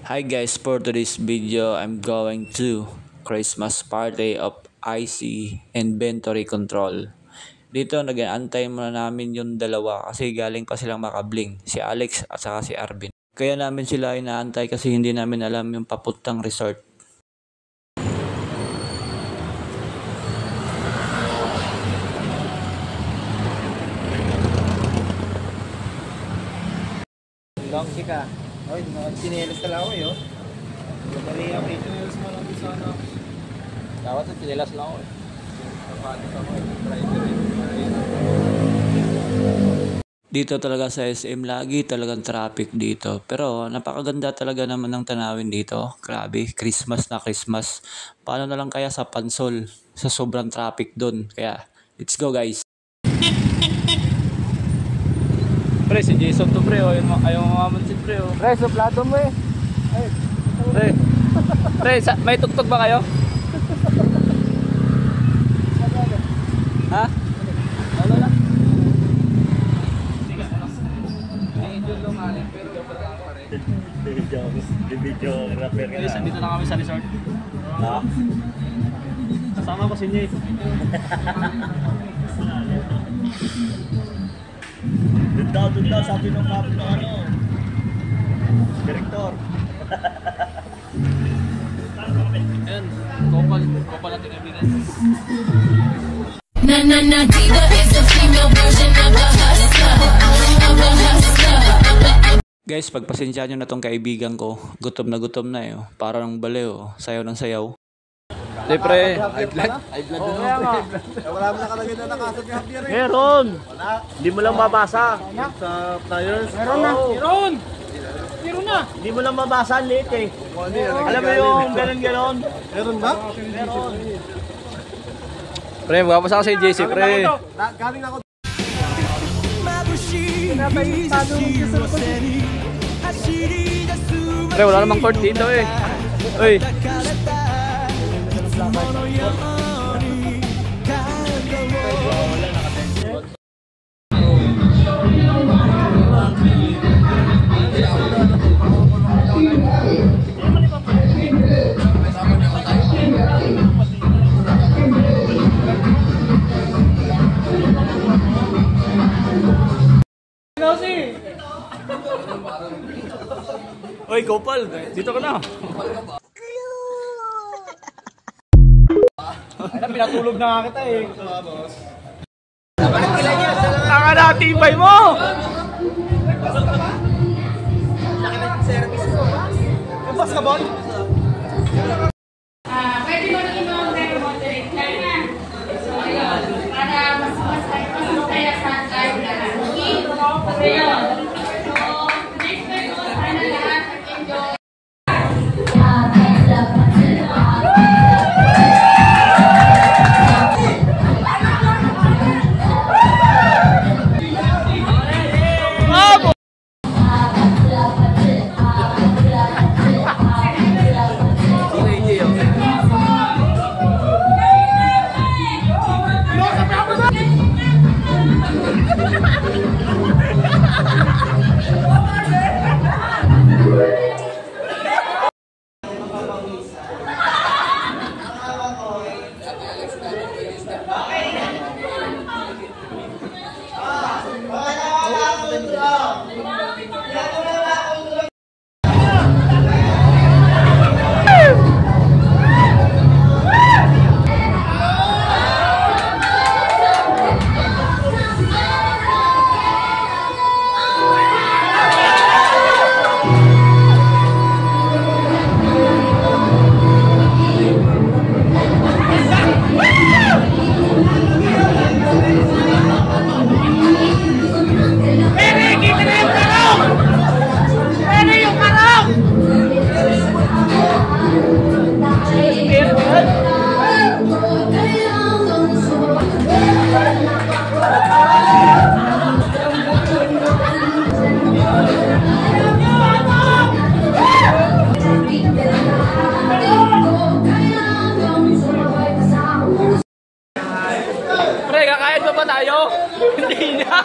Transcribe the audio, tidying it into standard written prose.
Hi guys, for today's video, I'm going to Christmas party of IC Inventory Control. Dito nag-aantay muna namin yung dalawa kasi galing pa silang makabling, si Alex at saka si Arvin. Kaya namin sila inaantay kasi hindi namin alam yung papuntang resort. Long ka. Oy, sinelas ka lang ako eh. Dali ako eh. Sinelas mo lang sa ano. Dapat sa sinelas lang ako eh. Kapatis ako eh. Driver eh. Dito talaga sa SM, lagi talagang traffic dito. Pero napakaganda talaga naman ng tanawin dito. Grabe, Christmas na Christmas. Paano na lang kaya sa Pansol? Sa sobrang traffic doon. Kaya, let's go guys. Pre, si Jason to pre, ayaw mamamansin pre oh. Pre, suplado mo eh. Pre, may tuktok ba kayo? Ha? Ano na? Video rapper ka. Guys, dito na kami sa resort. Ha? Kasama ko si Nye. Doon daw, sabi ng map ng ano, direktor. Ayan, kopal natin kaibigan. Diva is the female version of a hustler. Guys, pagpasensya nyo na tong kaibigan ko. Gutom na eh. Parang baliw. Sayaw ng sayaw. Hindi pre, high blood. Wala mo nakalagay na nakasad ni Javier eh. Meron! Hindi mo lang mabasa. Sa flyers. Meron na! Meron! Meron na! Hindi mo lang mabasa, late eh. Alam mo yung ganon-ganon? Meron ba? Meron. Pre, magpapasa ko sa JC, pre. Galing ako. Pre, wala namang court dito eh. Uy! Oy, Gopal, dito ka na. Ay, pinatulog na nga kita eh. Taka na, tibay mo! Yung basketball? Pwede mo rin yung moderate lang na. Para mas kaya sa tayo lahat. Okay? So, next time mo sana lahat mag-enjoy. Pre, kakain ba tayo? Hindi na!